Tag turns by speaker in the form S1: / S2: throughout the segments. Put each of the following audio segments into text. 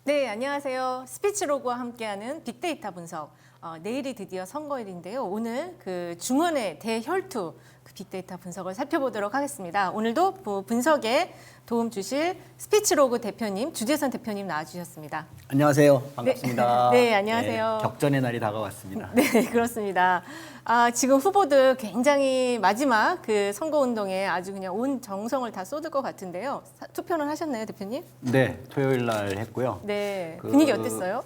S1: 네, 안녕하세요. 스피치로그와 함께하는 빅데이터 분석. 내일이 드디어 선거일인데요. 오늘 그 중원의 대혈투 그 빅데이터 분석을 살펴보도록 하겠습니다. 오늘도 분석에 도움 주실 스피치로그 대표님, 주재선 대표님 나와주셨습니다.
S2: 안녕하세요. 반갑습니다.
S1: 네, 안녕하세요.
S2: 네, 격전의 날이 다가왔습니다.
S1: 네, 그렇습니다. 지금 후보들 굉장히 마지막 그 선거운동에 아주 그냥 온 정성을 다 쏟을 것 같은데요. 투표는 하셨나요, 대표님?
S2: 네, 토요일 날 했고요.
S1: 네, 분위기 어땠어요?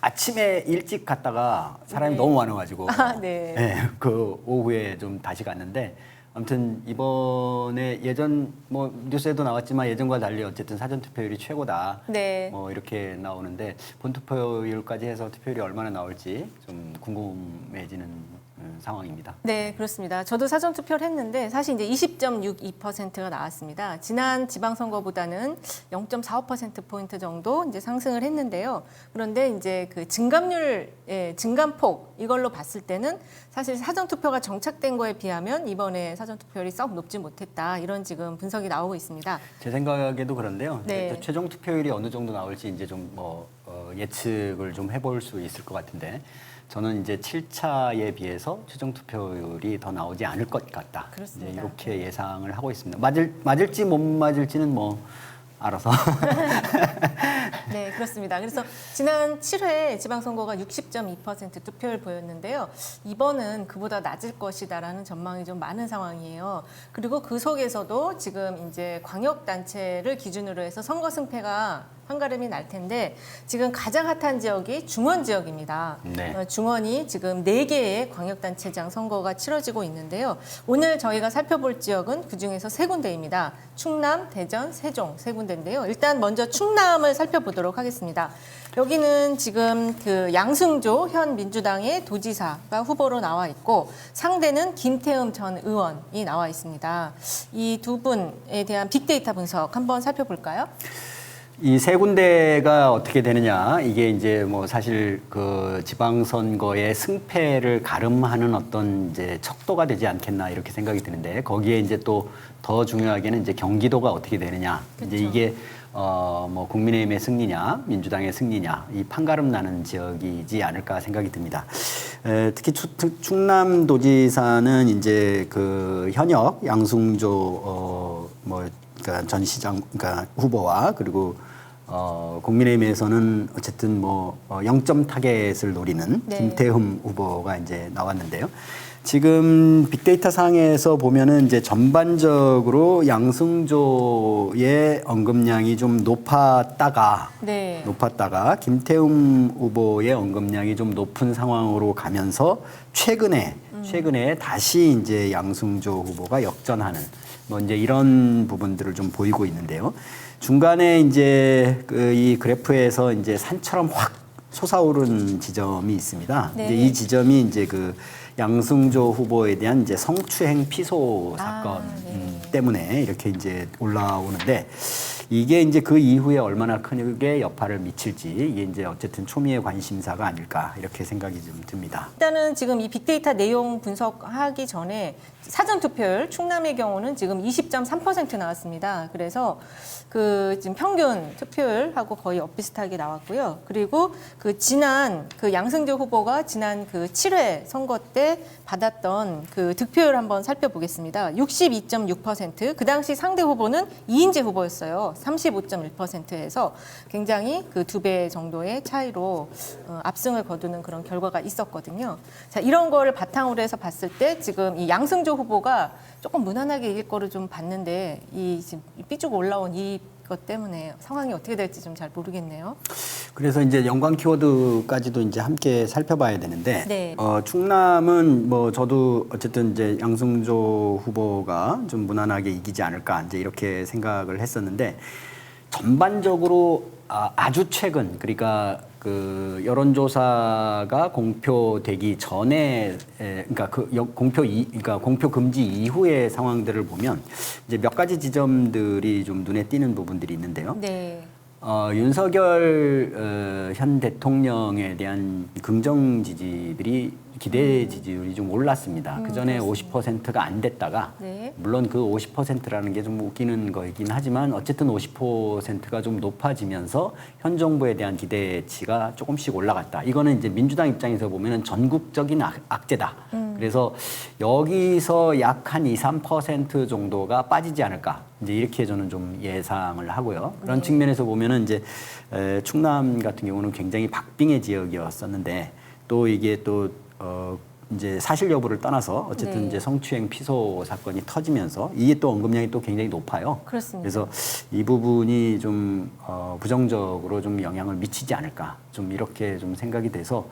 S2: 아침에 일찍 갔다가 사람이
S1: 네.
S2: 너무 많아가지고
S1: 네.
S2: 그 오후에 좀 다시 갔는데 아무튼 이번에 예전 뭐 뉴스에도 나왔지만 예전과 달리 어쨌든 사전 투표율이 최고다.
S1: 네.
S2: 뭐 이렇게 나오는데 본 투표율까지 해서 투표율이 얼마나 나올지 좀 궁금해지는 상황입니다.
S1: 네, 그렇습니다. 저도 사전 투표를 했는데 사실 이제 20.62%가 나왔습니다. 지난 지방선거보다는 0.45% 포인트 정도 이제 상승을 했는데요. 그런데 이제 그 증감률, 증감폭 이걸로 봤을 때는 사실 사전 투표가 정착된 거에 비하면 이번에 사전 투표율이 썩 높지 못했다. 이런 지금 분석이 나오고 있습니다.
S2: 제 생각에도 그런데요.
S1: 네.
S2: 최종 투표율이 어느 정도 나올지 이제 좀 예측을 좀 해볼 수 있을 것 같은데 저는 이제 7차에 비해서 최종 투표율이 더 나오지 않을 것 같다.
S1: 그렇습니다.
S2: 이제 이렇게 예상을 하고 있습니다. 맞을지 못 맞을지는 뭐 알아서.
S1: 네, 그렇습니다. 그래서 지난 7회 지방선거가 60.2% 투표율 보였는데요. 이번은 그보다 낮을 것이다라는 전망이 좀 많은 상황이에요. 그리고 그 속에서도 지금 이제 광역단체를 기준으로 해서 선거 승패가 한가름이 날 텐데 지금 가장 핫한 지역이 중원 지역입니다.
S2: 네.
S1: 중원이 지금 4개의 광역단체장 선거가 치러지고 있는데요. 오늘 저희가 살펴볼 지역은 그중에서 3군데입니다. 충남, 대전, 세종 3군데인데요. 일단 먼저 충남을 살펴보도록 하겠습니다. 여기는 지금 그 양승조 현 민주당의 도지사가 후보로 나와 있고 상대는 김태흠 전 의원이 나와 있습니다. 이 두 분에 대한 빅데이터 분석 한번 살펴볼까요?
S2: 이 세 군데가 어떻게 되느냐 이게 이제 뭐 사실 그 지방선거의 승패를 가름하는 어떤 이제 척도가 되지 않겠나 이렇게 생각이 드는데 거기에 이제 또 더 중요하게는 이제 경기도가 어떻게 되느냐
S1: 그렇죠.
S2: 이제 이게 뭐 국민의힘의 승리냐 민주당의 승리냐 이 판가름 나는 지역이지 않을까 생각이 듭니다. 특히 충남도지사는 이제 그 현역 양승조 그러니까 전 시장 그러니까 후보와 그리고 국민의힘에서는 어쨌든 0점 타겟을 노리는
S1: 네.
S2: 김태흠 후보가 이제 나왔는데요. 지금 빅데이터 상에서 보면은 이제 전반적으로 양승조의 언급량이 좀 높았다가 김태흠 후보의 언급량이 좀 높은 상황으로 가면서 최근에 다시 이제 양승조 후보가 역전하는 이제 이런 부분들을 좀 보이고 있는데요. 중간에 이제 이 그래프에서 이제 산처럼 확 솟아오른 지점이 있습니다.
S1: 네.
S2: 이제 이 지점이 이제 그 양승조 후보에 대한 이제 성추행 피소 사건 때문에 이렇게 이제 올라오는데 이게 이제 그 이후에 얼마나 크게 여파를 미칠지 이게 이제 어쨌든 초미의 관심사가 아닐까 이렇게 생각이 좀 듭니다.
S1: 일단은 지금 이 빅데이터 내용 분석하기 전에 사전 투표율 충남의 경우는 지금 20.3% 나왔습니다. 그래서 그 지금 평균 투표율하고 거의 엇비슷하게 나왔고요. 그리고 그 지난 그 양승조 후보가 지난 그 7회 선거 때 받았던 그 득표율 한번 살펴보겠습니다. 62.6%. 그 당시 상대 후보는 이인재 후보였어요. 35.1%에서 굉장히 그 2배 정도의 차이로 압승을 거두는 그런 결과가 있었거든요. 자, 이런 거를 바탕으로 해서 봤을 때 지금 이 양승조 후보가 조금 무난하게 이길 거를 좀 봤는데 이 지금 삐쭉 올라온 이것 때문에 상황이 어떻게 될지 좀 잘 모르겠네요.
S2: 그래서 이제 연관 키워드까지도 이제 함께 살펴봐야 되는데
S1: 네.
S2: 충남은 저도 어쨌든 이제 양승조 후보가 좀 무난하게 이기지 않을까 이제 이렇게 생각을 했었는데 전반적으로 아주 최근 그러니까 그 여론조사가 공표되기 전에 그러니까 공표 금지 이후의 상황들을 보면 이제 몇 가지 지점들이 좀 눈에 띄는 부분들이 있는데요.
S1: 네.
S2: 윤석열 현 대통령에 대한 긍정 지지들이 기대 지지율이 좀 올랐습니다. 그 전에 50%가 안 됐다가
S1: 네.
S2: 물론 그 50%라는 게 좀 웃기는 거이긴 하지만 어쨌든 50%가 좀 높아지면서 현 정부에 대한 기대치가 조금씩 올라갔다. 이거는 이제 민주당 입장에서 보면은 전국적인 악재다. 그래서 여기서 약 한 2, 3% 정도가 빠지지 않을까. 이제 이렇게 저는 좀 예상을 하고요. 그런 측면에서 보면은 이제 충남 같은 경우는 굉장히 박빙의 지역이었었는데 또 이게 또 이제 사실 여부를 떠나서 어쨌든
S1: 네.
S2: 이제 성추행 피소 사건이 터지면서 이게 또 언급량이 또 굉장히 높아요.
S1: 그렇습니다.
S2: 그래서 이 부분이 좀 부정적으로 좀 영향을 미치지 않을까 좀 이렇게 좀 생각이 돼서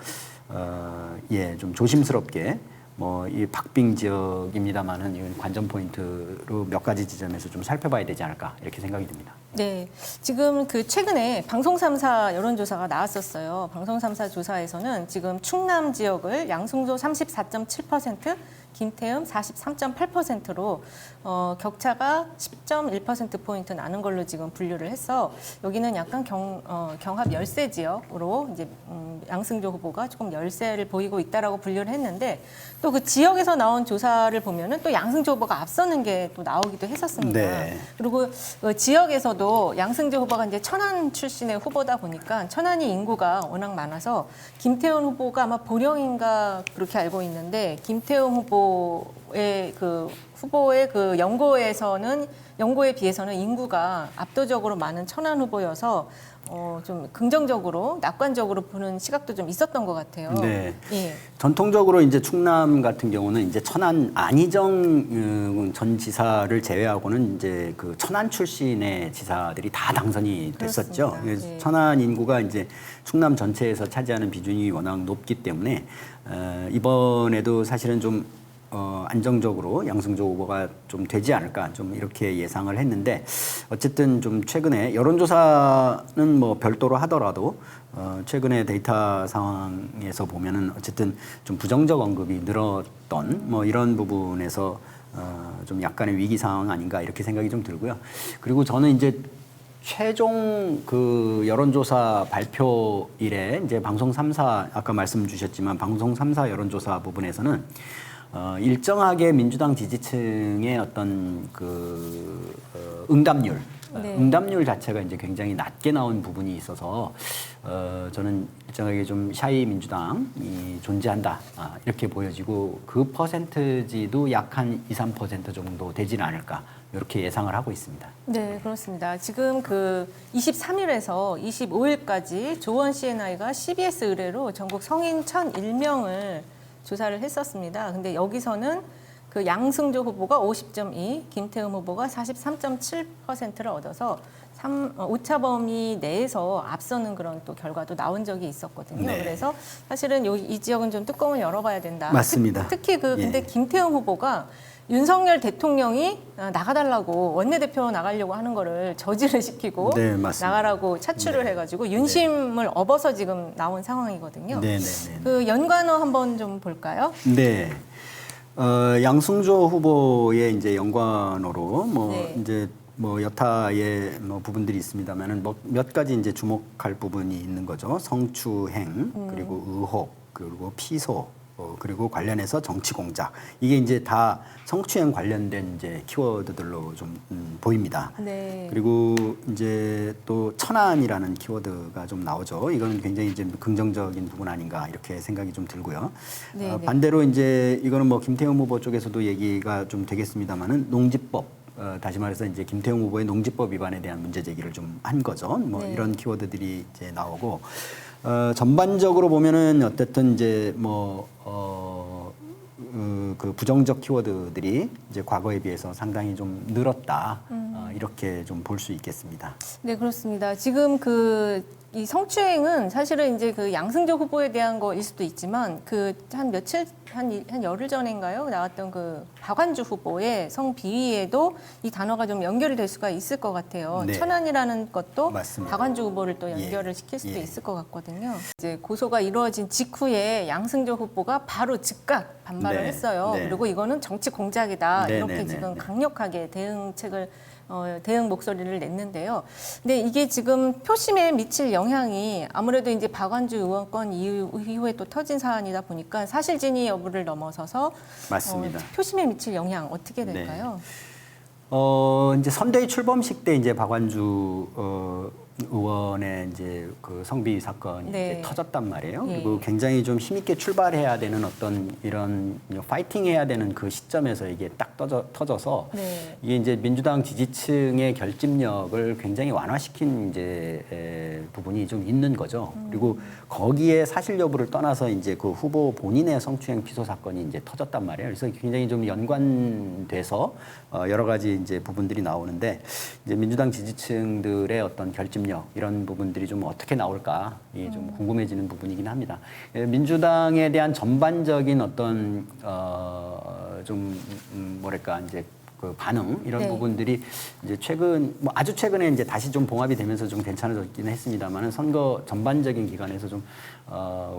S2: 예, 좀 조심스럽게 뭐 이 박빙 지역입니다만은 이건 관전 포인트로 몇 가지 지점에서 좀 살펴봐야 되지 않을까 이렇게 생각이 듭니다.
S1: 네, 지금 그 최근에 방송 3사 여론조사가 나왔었어요. 방송 3사 조사에서는 지금 충남 지역을 양승조 34.7%, 김태흠 43.8%로 격차가 10.1%포인트 나는 걸로 지금 분류를 해서 여기는 약간 경합 열세 지역으로 이제 양승조 후보가 조금 열세를 보이고 있다라고 분류를 했는데 또 그 지역에서 나온 조사를 보면은 또 양승조 후보가 앞서는 게 또 나오기도 했었습니다.
S2: 네.
S1: 그리고 지역에서도 양승조 후보가 이제 천안 출신의 후보다 보니까 천안이 인구가 워낙 많아서 김태훈 후보가 아마 보령인가 그렇게 알고 있는데 김태훈 후보의 그 연고에 비해서는 인구가 압도적으로 많은 천안 후보여서 좀 긍정적으로 낙관적으로 보는 시각도 좀 있었던 것 같아요.
S2: 네.
S1: 예.
S2: 전통적으로 이제 충남 같은 경우는 이제 천안 안희정 전 지사를 제외하고는 이제 그 천안 출신의 지사들이 다 당선이 됐었죠.
S1: 그렇습니다.
S2: 그래서
S1: 네.
S2: 천안 인구가 이제 충남 전체에서 차지하는 비중이 워낙 높기 때문에 이번에도 사실은 좀 안정적으로 양승조 후보가 좀 되지 않을까 좀 이렇게 예상을 했는데 어쨌든 좀 최근에 여론조사는 뭐 별도로 하더라도 최근에 데이터 상황에서 보면은 어쨌든 좀 부정적 언급이 늘었던 뭐 이런 부분에서 좀 약간의 위기 상황 아닌가 이렇게 생각이 좀 들고요. 그리고 저는 이제 최종 그 여론조사 발표일에 이제 방송 3사 아까 말씀 주셨지만 방송 3사 여론조사 부분에서는 일정하게 민주당 지지층의 어떤 그 응답률,
S1: 네.
S2: 응답률 자체가 이제 굉장히 낮게 나온 부분이 있어서 저는 일정하게 좀 샤이 민주당이 존재한다 이렇게 보여지고 그 퍼센트지도 약 한 2, 3% 정도 되지는 않을까 이렇게 예상을 하고 있습니다.
S1: 네, 그렇습니다. 지금 그 23일에서 25일까지 조원 CNI가 CBS 의뢰로 전국 성인 1,001명을 조사를 했었습니다. 근데 여기서는 그 양승조 후보가 50.2, 김태흠 후보가 43.7%를 얻어서 오차 범위 내에서 앞서는 그런 또 결과도 나온 적이 있었거든요.
S2: 네.
S1: 그래서 사실은 이 지역은 좀 뚜껑을 열어봐야 된다.
S2: 맞습니다.
S1: 특히 근데
S2: 예.
S1: 김태흠 후보가 윤석열 대통령이 나가달라고 원내대표 나가려고 하는 거를 저지를 시키고
S2: 네, 맞습니다.
S1: 나가라고 차출을 해가지고 윤심을 업어서 지금 나온 상황이거든요.
S2: 네, 네, 네.
S1: 그 연관어 한번 좀 볼까요?
S2: 네. 양승조 후보의 이제 연관어로 뭐
S1: 네.
S2: 이제 뭐 여타의 뭐 부분들이 있습니다만은 뭐 몇 가지 이제 주목할 부분이 있는 거죠. 성추행 그리고 의혹 그리고 피소 그리고 관련해서 정치 공작 이게 이제 다 성추행 관련된 이제 키워드들로 좀 보입니다.
S1: 네.
S2: 그리고 이제 또 천안이라는 키워드가 좀 나오죠. 이거는 굉장히 이제 긍정적인 부분 아닌가 이렇게 생각이 좀 들고요.
S1: 네, 네.
S2: 반대로 이제 이거는 뭐 김태형 후보 쪽에서도 얘기가 좀 되겠습니다만은 농지법 다시 말해서 이제 김태형 후보의 농지법 위반에 대한 문제 제기를 좀 한 거죠. 뭐
S1: 네.
S2: 이런 키워드들이 이제 나오고 전반적으로 보면은 어쨌든 이제 그 부정적 키워드들이 이제 과거에 비해서 상당히 좀 늘었다 이렇게 좀 볼 수 있겠습니다.
S1: 네, 그렇습니다. 지금 이 성추행은 사실은 이제 그 양승조 후보에 대한 거일 수도 있지만 그 한 열흘 전인가요? 나왔던 그 박완주 후보의 성비위에도 이 단어가 좀 연결이 될 수가 있을 것 같아요.
S2: 네.
S1: 천안이라는 것도
S2: 맞습니다.
S1: 박완주 후보를 또 연결을 시킬 수도
S2: 예.
S1: 있을 것 같거든요. 이제 고소가 이루어진 직후에 양승조 후보가 바로 즉각 반발을
S2: 네.
S1: 했어요.
S2: 네.
S1: 그리고 이거는 정치 공작이다.
S2: 네,
S1: 이렇게
S2: 네,
S1: 지금
S2: 네.
S1: 강력하게 대응책을 대응 목소리를 냈는데요. 근데 이게 지금 표심에 미칠 영향이 아무래도 이제 박완주 의원권 이후에 또 터진 사안이다 보니까 사실진위 여부를 넘어서서
S2: 맞습니다.
S1: 표심에 미칠 영향 어떻게 될까요?
S2: 이제 선대위 출범식 때 이제 박완주 의원의 이제 그 성비 사건이
S1: 네.
S2: 이제 터졌단 말이에요.
S1: 예.
S2: 그리고 굉장히 좀 힘있게 출발해야 되는 어떤 이런 파이팅해야 되는 그 시점에서 이게 딱 터져서
S1: 네.
S2: 이게 이제 민주당 지지층의 결집력을 굉장히 완화시킨 이제 부분이 좀 있는 거죠. 그리고 거기에 사실 여부를 떠나서 이제 그 후보 본인의 성추행 피소 사건이 이제 터졌단 말이에요. 그래서 굉장히 좀 연관돼서 여러 가지 이제 부분들이 나오는데 이제 민주당 지지층들의 어떤 결집력 이런 부분들이 좀 어떻게 나올까 이게 좀 궁금해지는 부분이긴 합니다. 민주당에 대한 전반적인 어떤 좀 뭐랄까 이제 그 반응 이런
S1: 네.
S2: 부분들이 이제 최근 뭐 아주 최근에 이제 다시 좀 봉합이 되면서 좀 괜찮아졌기는 했습니다만은 선거 전반적인 기간에서 좀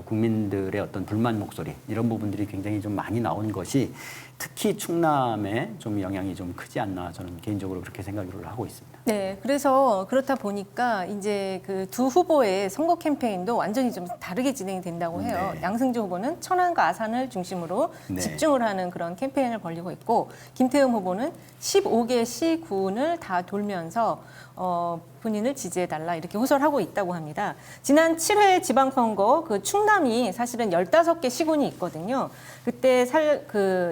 S2: 국민들의 어떤 불만 목소리 이런 부분들이 굉장히 좀 많이 나온 것이 특히 충남에 좀 영향이 좀 크지 않나 저는 개인적으로 그렇게 생각을 하고 있습니다.
S1: 네, 그래서 그렇다 보니까 이제 그 두 후보의 선거 캠페인도 완전히 좀 다르게 진행이 된다고 해요.
S2: 네.
S1: 양승조 후보는 천안과 아산을 중심으로
S2: 네.
S1: 집중을 하는 그런 캠페인을 벌이고 있고 김태흠 후보는 15개 시군을 다 돌면서 본인을 지지해달라 이렇게 호소하고 있다고 합니다. 지난 7회 지방선거 그 충남이 사실은 15개 시군이 있거든요. 그때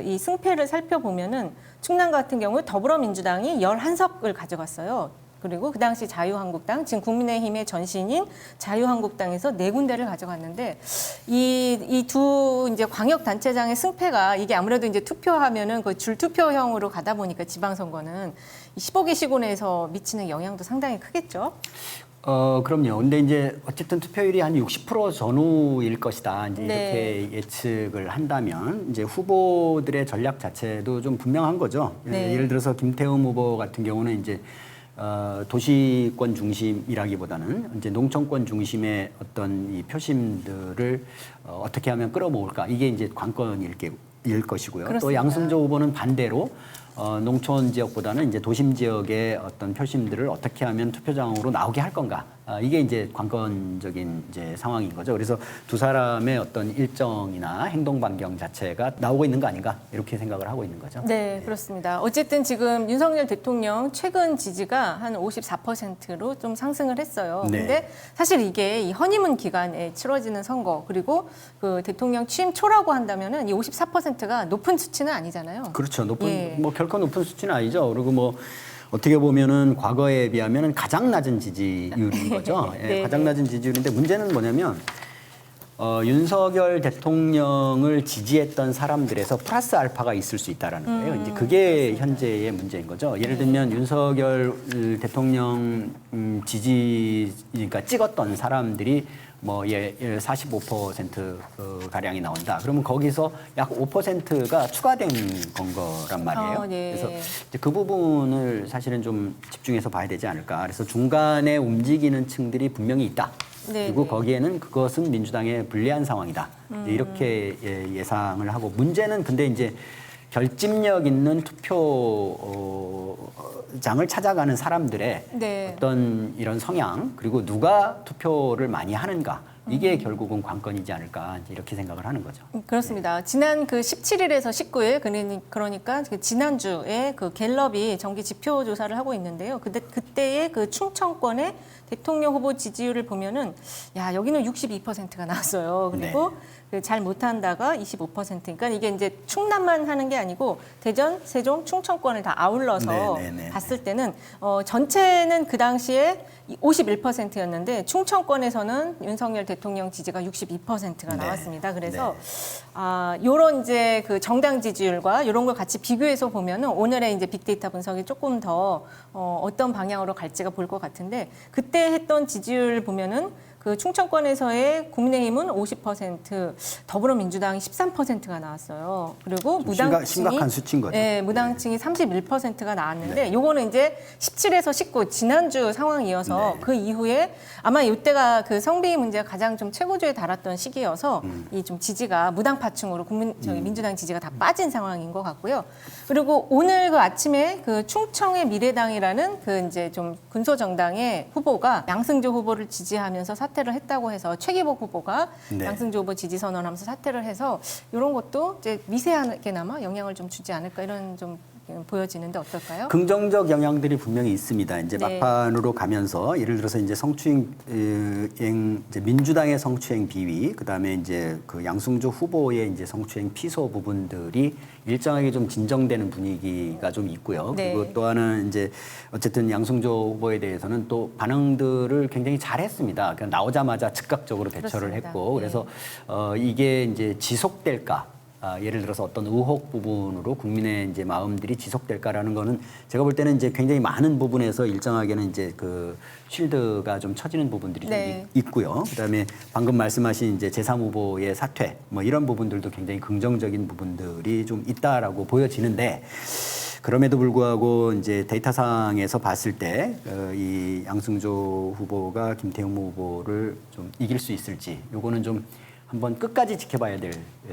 S1: 이 승패를 살펴보면은 충남 같은 경우 더불어민주당이 11석을 가져갔어요. 그리고 그 당시 자유한국당, 지금 국민의힘의 전신인 자유한국당에서 4군데를 가져갔는데 이 두 이제 광역단체장의 승패가 이게 아무래도 이제 투표하면은 그 줄투표형으로 가다 보니까 지방선거는 15개 시군에서 미치는 영향도 상당히 크겠죠.
S2: 그럼요. 근데 이제 어쨌든 투표율이 한 60% 전후일 것이다. 이제
S1: 네.
S2: 이렇게 예측을 한다면 이제 후보들의 전략 자체도 좀 분명한 거죠.
S1: 네.
S2: 예를 들어서 김태흠 후보 같은 경우는 이제 도시권 중심이라기보다는 이제 농촌권 중심의 어떤 이 표심들을 어떻게 하면 끌어모을까 이게 이제 관건일 것이고요.
S1: 그렇습니다.
S2: 또 양승조 후보는 반대로 농촌 지역보다는 이제 도심 지역의 어떤 표심들을 어떻게 하면 투표장으로 나오게 할 건가. 이게 이제 관건적인 이제 상황인 거죠. 그래서 두 사람의 어떤 일정이나 행동 반경 자체가 나오고 있는 거 아닌가 이렇게 생각을 하고 있는 거죠.
S1: 네, 그렇습니다. 어쨌든 지금 윤석열 대통령 최근 지지가 한 54%로 좀 상승을 했어요.
S2: 네.
S1: 근데 사실 이게 이 허니문 기간에 치러지는 선거 그리고 그 대통령 취임 초라고 한다면은 이 54%가 높은 수치는 아니잖아요.
S2: 그렇죠.
S1: 예.
S2: 뭐 결코 높은 수치는 아니죠. 그리고 뭐 어떻게 보면은 과거에 비하면은 가장 낮은 지지율인 거죠. 예,
S1: 네.
S2: 가장 낮은 지지율인데 문제는 뭐냐면 윤석열 대통령을 지지했던 사람들에서 플러스 알파가 있을 수 있다라는 거예요. 이제 그게 현재의 문제인 거죠. 예를 들면 윤석열 대통령 그러니까 찍었던 사람들이 뭐 45% 가량이 나온다. 그러면 거기서 약 5%가 추가된 건 거란 말이에요.
S1: 네.
S2: 그래서 이제 그 부분을 사실은 좀 집중해서 봐야 되지 않을까. 그래서 중간에 움직이는 층들이 분명히 있다.
S1: 네,
S2: 그리고
S1: 네.
S2: 거기에는 그것은 민주당에 불리한 상황이다. 이렇게 예상을 하고 문제는 근데 이제 결집력 있는 투표장을 찾아가는 사람들의
S1: 네.
S2: 어떤 이런 성향 그리고 누가 투표를 많이 하는가 이게 결국은 관건이지 않을까 이렇게 생각을 하는 거죠.
S1: 그렇습니다. 지난 그 17일에서 19일 그러니까 그 지난주에 그 갤럽이 정기 지표 조사를 하고 있는데요. 그때의 그 충청권의 대통령 후보 지지율을 보면은 야 여기는 62%가 나왔어요. 그리고 그 잘 못한다가 25%. 그러니까 이게 이제 충남만 하는 게 아니고 대전, 세종, 충청권을 다 아울러서 봤을 때는 전체는 그 당시에 51%였는데 충청권에서는 윤석열 대통령 지지가 62%가 나왔습니다. 그래서 요런 이제 그 정당 지지율과 이런 걸 같이 비교해서 보면은 오늘의 이제 빅데이터 분석이 조금 더 어떤 방향으로 갈지가 보일 것 같은데 그때 했던 지지율 보면은 그 충청권에서의 국민의힘은 50%, 더불어민주당이 13%가 나왔어요. 그리고 무당층이
S2: 심각한 수치인 거죠.
S1: 네, 무당층이 31%가 나왔는데 요거는 이제 17에서 19 지난주 상황이어서 그 이후에 아마 이때가 그 성비 문제가 가장 좀 최고조에 달았던 시기여서 이 좀 지지가 무당파층으로 민주당 지지가 다 빠진 상황인 것 같고요. 그리고 오늘 그 아침에 그 충청의 미래당이라는 그 이제 좀 군소정당의 후보가 양승조 후보를 지지하면서 사퇴를 했다고 해서 최기복 후보가
S2: 네.
S1: 양승조 후보 지지 선언하면서 사퇴를 해서 이런 것도 이제 미세하게나마 영향을 좀 주지 않을까 이런 좀 보여지는데 어떨까요?
S2: 긍정적 영향들이 분명히 있습니다. 이제
S1: 네.
S2: 막판으로 가면서 예를 들어서 이제 성추행 이제 민주당의 성추행 비위, 그다음에 이제 그 양승조 후보의 이제 성추행 피소 부분들이 일정하게 좀 진정되는 분위기가 좀 있고요.
S1: 네.
S2: 그리고 또 하나는 이제 어쨌든 양승조 후보에 대해서는 또 반응들을 굉장히 잘했습니다. 그냥 나오자마자 즉각적으로 대처를
S1: 그렇습니다.
S2: 했고, 그래서 이게 이제 지속될까? 예를 들어서 어떤 의혹 부분으로 국민의 이제 마음들이 지속될까라는 거는 제가 볼 때는 이제 굉장히 많은 부분에서 일정하게는 이제 그 쉴드가 좀 처지는 부분들이
S1: 네.
S2: 좀 있고요. 그다음에 방금 말씀하신 이제 제3 후보의 사퇴 뭐 이런 부분들도 굉장히 긍정적인 부분들이 좀 있다라고 보여지는데 그럼에도 불구하고 이제 데이터상에서 봤을 때 이 양승조 후보가 김태형 후보를 좀 이길 수 있을지 요거는 좀 한번 끝까지 지켜봐야 될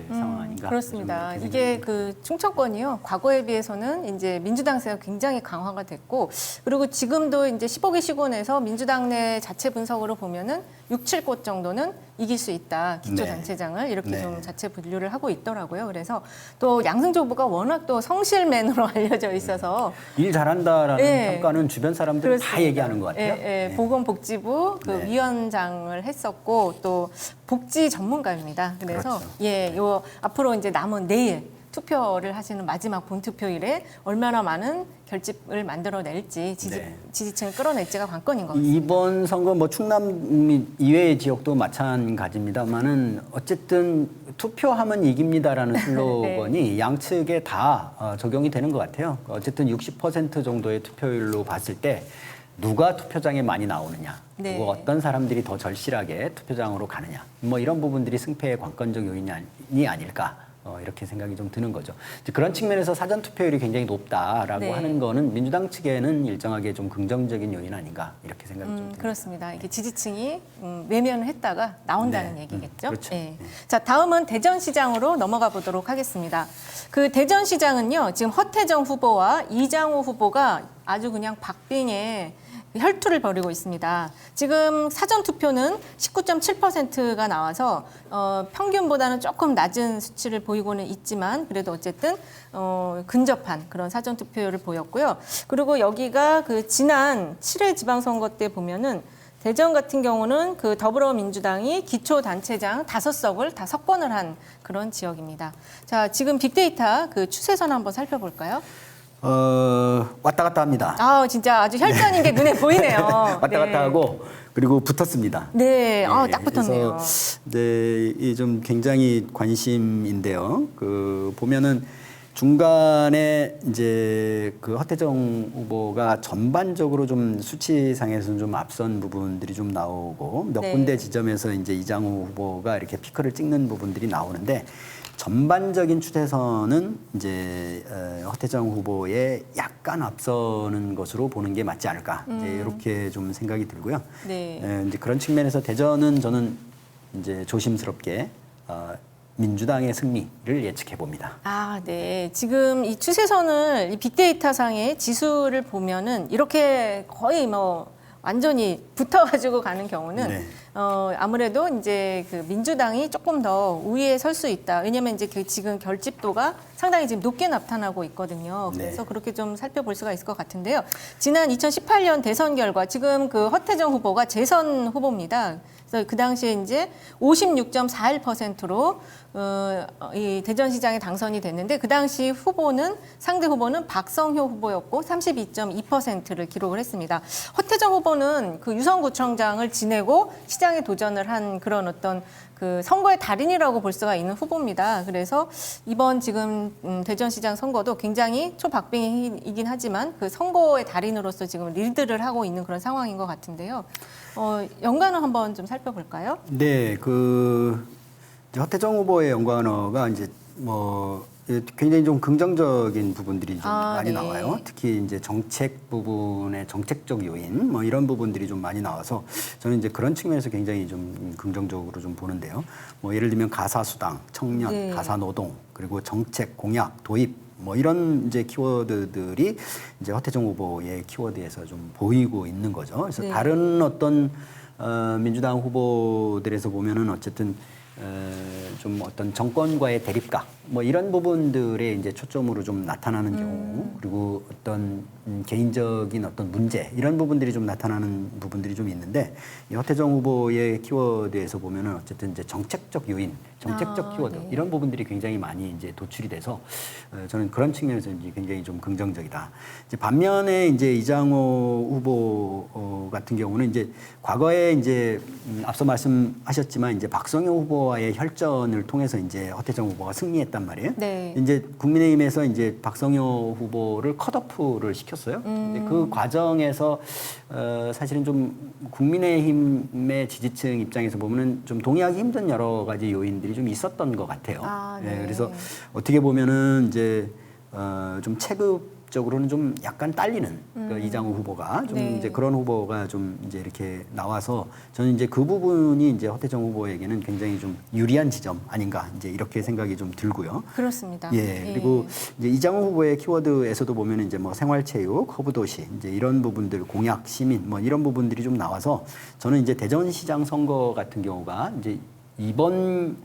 S2: 상황 아닌가.
S1: 그렇습니다.
S2: 좀 이렇게
S1: 이게 그 충청권이요. 과거에 비해서는 이제 민주당세가 굉장히 강화가 됐고 그리고 지금도 이제 15개 시군에서 민주당 내 자체 분석으로 보면은 6, 7곳 정도는 이길 수 있다. 기초단체장을 이렇게
S2: 네.
S1: 좀 자체 분류를 하고 있더라고요. 그래서 또 양승조 후보가 워낙 또 성실맨으로 알려져 있어서
S2: 일 잘한다라는
S1: 네.
S2: 평가는 주변 사람들은 다 얘기하는 것 같아요.
S1: 예, 예. 보건복지부 그
S2: 네.
S1: 위원장을 했었고 또 복지 전문가입니다. 그래서
S2: 그렇죠.
S1: 예, 요 앞으로 이제 남은 내일 투표를 하시는 마지막 본투표일에 얼마나 많은 결집을 만들어낼지
S2: 네.
S1: 지지층을 끌어낼지가 관건인 것 같습니다.
S2: 이번 선거 뭐 충남 이외의 지역도 마찬가지입니다만은 어쨌든 투표하면 이깁니다라는 슬로건이 양측에 다 적용이 되는 것 같아요. 어쨌든 60% 정도의 투표율로 봤을 때 누가 투표장에 많이 나오느냐,
S1: 네.
S2: 그리고 어떤 사람들이 더 절실하게 투표장으로 가느냐, 뭐 이런 부분들이 승패의 관건적 요인이 아닐까. 이렇게 생각이 좀 드는 거죠. 이제 그런 측면에서 사전 투표율이 굉장히 높다라고
S1: 네.
S2: 하는 거는 민주당 측에는 일정하게 좀 긍정적인 요인 아닌가 이렇게 생각이 좀 듭니다.
S1: 그렇습니다. 이게 지지층이 외면을 했다가 나온다는
S2: 네.
S1: 얘기겠죠.
S2: 그렇죠.
S1: 예. 자, 다음은 대전시장으로 넘어가 보도록 하겠습니다. 그 대전시장은요, 지금 허태정 후보와 이장호 후보가 아주 그냥 박빙의 혈투를 벌이고 있습니다. 지금 사전 투표는 19.7%가 나와서 평균보다는 조금 낮은 수치를 보이고는 있지만 그래도 어쨌든 근접한 그런 사전 투표율을 보였고요. 그리고 여기가 그 지난 7회 지방선거 때 보면은 대전 같은 경우는 그 더불어민주당이 기초단체장 5석을 다 석권을 한 그런 지역입니다. 자, 지금 빅데이터 그 추세선 한번 살펴볼까요?
S2: 왔다 갔다 합니다.
S1: 아, 진짜 아주 혈전인 게 눈에 보이네요.
S2: 왔다
S1: 네.
S2: 갔다 하고 그리고 붙었습니다.
S1: 네,
S2: 예,
S1: 딱 붙었네요.
S2: 그래서 네, 이 좀 굉장히 관심인데요. 그 보면은 중간에 이제 그 허태정 후보가 전반적으로 좀 수치상에서는 좀 앞선 부분들이 좀 나오고 몇
S1: 네.
S2: 군데 지점에서 이제 이장우 후보가 이렇게 피크를 찍는 부분들이 나오는데 전반적인 추세선은 이제 허태정 후보의 약간 앞서는 것으로 보는 게 맞지 않을까 이제 이렇게 좀 생각이 들고요.
S1: 네.
S2: 이제 그런 측면에서 대전은 저는 이제 조심스럽게 민주당의 승리를 예측해 봅니다.
S1: 아, 네. 지금 이 추세선을 이 빅데이터 상의 지수를 보면은 이렇게 거의 뭐 완전히 붙어가지고 가는 경우는
S2: 네.
S1: 아무래도 이제 그 민주당이 조금 더 우위에 설 수 있다. 왜냐하면 이제 그 지금 결집도가 상당히 지금 높게 나타나고 있거든요. 그래서
S2: 네. 그렇게
S1: 그렇게 좀 살펴볼 수가 있을 것 같은데요. 지난 2018년 대선 결과 지금 그 허태정 후보가 재선 후보입니다. 그래서 그 당시에 이제 56.41%로 이 대전시장에 당선이 됐는데 그 당시 상대 후보는 박성효 후보였고 32.2%를 기록을 했습니다. 허태정 후보는 그 유성구청장을 지내고 시장에 도전을 한 그런 어떤 그 선거의 달인이라고 볼 수가 있는 후보입니다. 그래서 이번 지금 대전시장 선거도 굉장히 초박빙이긴 하지만 그 선거의 달인으로서 지금 리드를 하고 있는 그런 상황인 것 같은데요. 연관어 한번 좀 살펴볼까요?
S2: 네, 이제 허태정 후보의 연관어가 이제 뭐 굉장히 좀 긍정적인 부분들이 좀 많이
S1: 네.
S2: 나와요. 특히 이제 정책 부분의 정책적 요인 뭐 이런 부분들이 좀 많이 나와서 저는 이제 그런 측면에서 굉장히 좀 긍정적으로 좀 보는데요. 뭐 예를 들면 가사수당, 청년,
S1: 네.
S2: 가사노동, 그리고 정책, 공약, 도입 뭐 이런 이제 키워드들이 이제 허태정 후보의 키워드에서 좀 보이고 있는 거죠. 그래서
S1: 네.
S2: 다른 어떤 민주당 후보들에서 보면은 어쨌든 좀 어떤 정권과의 대립각 뭐 이런 부분들에 이제 초점으로 좀 나타나는 경우 그리고 어떤 개인적인 어떤 문제 이런 부분들이 좀 나타나는 부분들이 좀 있는데 이 허태정 후보의 키워드에서 보면은 어쨌든 이제 정책적 요인, 정책적 키워드
S1: 네.
S2: 이런 부분들이 굉장히 많이 이제 도출이 돼서 저는 그런 측면에서 이제 굉장히 좀 긍정적이다. 이제 반면에 이제 이장호 후보 같은 경우는 이제 과거에 이제 앞서 말씀하셨지만 이제 박성효 후보와의 혈전을 통해서 이제 허태정 후보가 승리했단 말이에요.
S1: 네.
S2: 이제 국민의힘에서 이제 박성효 후보를 컷오프를 시켰어요. 이제 그 과정에서 사실은 좀 국민의힘의 지지층 입장에서 보면은 좀 동의하기 힘든 여러 가지 요인들이 좀 있었던 것 같아요.
S1: 네.
S2: 그래서 어떻게 보면은 이제 좀 체급적으로는 좀 약간 딸리는 그 이장호 후보가 좀
S1: 네.
S2: 이제 그런 후보가 좀 이제 이렇게 나와서 저는 이제 그 부분이 이제 허태정 후보에게는 굉장히 좀 유리한 지점 아닌가 이제 이렇게 생각이 좀 들고요.
S1: 그렇습니다.
S2: 그리고 이제 이장호 후보의 키워드에서도 보면 이제 뭐 생활체육, 허브도시 이제 이런 부분들 공약, 시민 뭐 이런 부분들이 좀 나와서 저는 이제 대전시장 선거 같은 경우가 이제 이번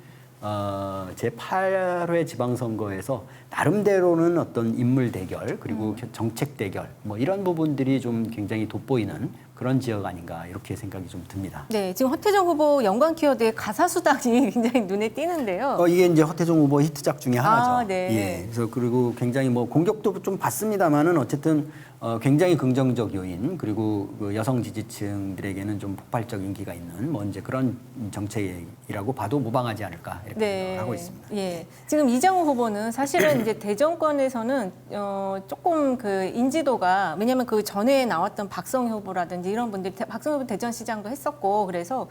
S2: 제8회 지방선거에서 나름대로는 어떤 인물 대결 그리고 정책 대결 뭐 이런 부분들이 좀 굉장히 돋보이는 그런 지역 아닌가 이렇게 생각이 좀 듭니다.
S1: 네, 지금 허태정 후보 연관 키워드의 가사수당이 굉장히 눈에 띄는데요.
S2: 이게 이제 허태정 후보 히트작 중에 하나죠.
S1: 네.
S2: 그래서 그리고 굉장히 뭐 공격도 좀 받습니다만은 어쨌든 굉장히 긍정적 요인 그리고 그 여성 지지층들에게는 좀 폭발적 인기가 있는 뭐 이제 그런 정책이라고 봐도 무방하지 않을까 이렇게 생각하고 있습니다.
S1: 예. 지금 이장호 후보는 사실은 이제 대전권에서는 조금 그 인지도가 왜냐하면 그 전에 나왔던 박성효 후보라든지 이런 분들이 박성효 후보 대전시장도 했었고 그래서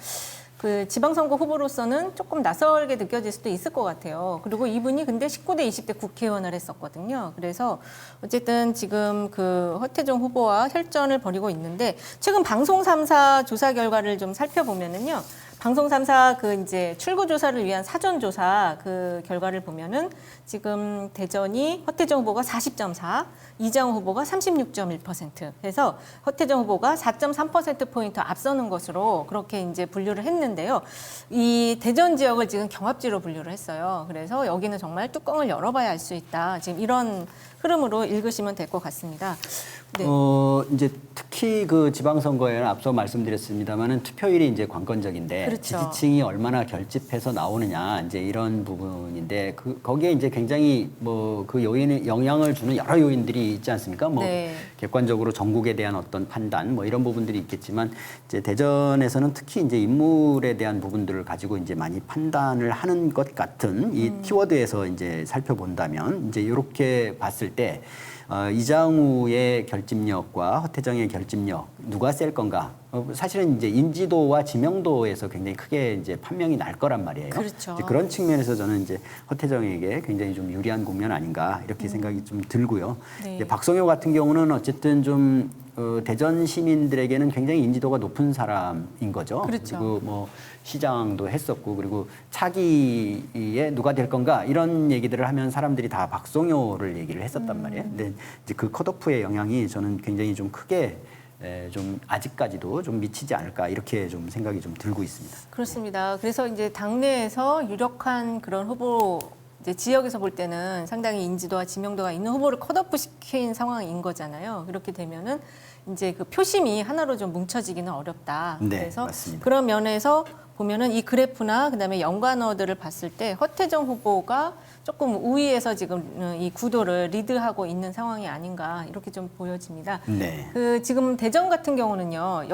S1: 그 지방선거 후보로서는 조금 낯설게 느껴질 수도 있을 것 같아요. 그리고 이분이 근데 19대 20대 국회의원을 했었거든요. 그래서 어쨌든 지금 그 허태정 후보와 혈전을 벌이고 있는데 최근 방송 3사 조사 결과를 좀 살펴보면은요. 방송 3사 그 이제 출구 조사를 위한 사전 조사 그 결과를 보면은 지금 대전이 허태정 후보가 40.4, 이장호 후보가 36.1%. 해서 허태정 후보가 4.3% 포인트 앞서는 것으로 그렇게 이제 분류를 했는데요. 이 대전 지역을 지금 경합지로 분류를 했어요. 그래서 여기는 정말 뚜껑을 열어봐야 알 수 있다. 지금 이런 흐름으로 읽으시면 될 것 같습니다. 네.
S2: 이제 특히 그 지방선거에는 앞서 말씀드렸습니다만은 투표율이 이제 관건적인데
S1: 그렇죠.
S2: 지지층이 얼마나 결집해서 나오느냐 이제 이런 부분인데 거기에 이제 굉장히 뭐 그 요인에 영향을 주는 여러 요인들이 있지 않습니까? 뭐
S1: 네.
S2: 객관적으로 전국에 대한 어떤 판단 뭐 이런 부분들이 있겠지만 이제 대전에서는 특히 이제 인물에 대한 부분들을 가지고 이제 많이 판단을 하는 것 같은 이 키워드에서 이제 살펴본다면 이제 이렇게 봤을 때 이장우의 결집력과 허태정의 결집력 누가 셀 건가? 사실은 이제 인지도와 지명도에서 굉장히 크게 이제 판명이 날 거란 말이에요.
S1: 그렇죠.
S2: 이제 그런 측면에서 저는 이제 허태정에게 굉장히 좀 유리한 국면 아닌가 이렇게 생각이 좀 들고요.
S1: 네.
S2: 이제 박성효 같은 경우는 어쨌든 좀 대전 시민들에게는 굉장히 인지도가 높은 사람인 거죠.
S1: 그렇죠.
S2: 그리고 뭐 시장도 했었고 그리고 차기에 누가 될 건가 이런 얘기들을 하면 사람들이 다 박성효를 얘기를 했었단 말이에요. 근데 이제 그 컷오프의 영향이 저는 굉장히 좀 크게 좀 아직까지도 좀 미치지 않을까 이렇게 좀 생각이 좀 들고 있습니다.
S1: 그렇습니다. 그래서 이제 당내에서 유력한 그런 후보 이제 지역에서 볼 때는 상당히 인지도와 지명도가 있는 후보를 컷오프 시킨 상황인 거잖아요. 그렇게 되면은 이제 그 표심이 하나로 좀 뭉쳐지기는 어렵다.
S2: 네,
S1: 그래서
S2: 맞습니다.
S1: 그런 면에서 보면은 이 그래프나 그다음에 연관어들을 봤을 때 허태정 후보가 조금 우위에서 지금 이 구도를 리드하고 있는 상황이 아닌가 이렇게 좀 보여집니다.
S2: 네.
S1: 그 지금 대전 같은 경우는요.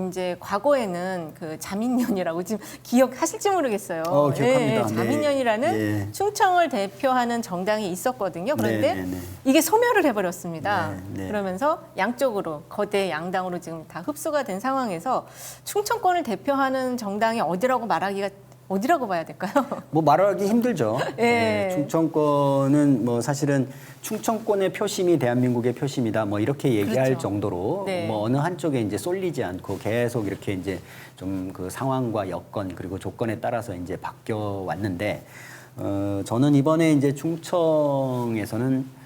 S1: 이제 과거에는 그 자민련이라고 지금 기억하실지 모르겠어요.
S2: 기억합니다.
S1: 자민련이라는
S2: 네.
S1: 충청을 대표하는 정당이 있었거든요. 그런데
S2: 네.
S1: 이게 소멸을 해버렸습니다.
S2: 네.
S1: 그러면서 양쪽으로 거대 양당으로 지금 다 흡수가 된 상황에서 충청권을 대표하는 정당이 어디라고 봐야 될까요?
S2: 뭐 말하기 힘들죠.
S1: 예.
S2: 충청권은 뭐 사실은 충청권의 표심이 대한민국의 표심이다. 뭐 이렇게 얘기할
S1: 그렇죠.
S2: 정도로
S1: 네.
S2: 뭐 어느 한쪽에 이제 쏠리지 않고 계속 이렇게 이제 좀 그 상황과 여건 그리고 조건에 따라서 이제 바뀌어 왔는데 저는 이번에 이제 충청에서는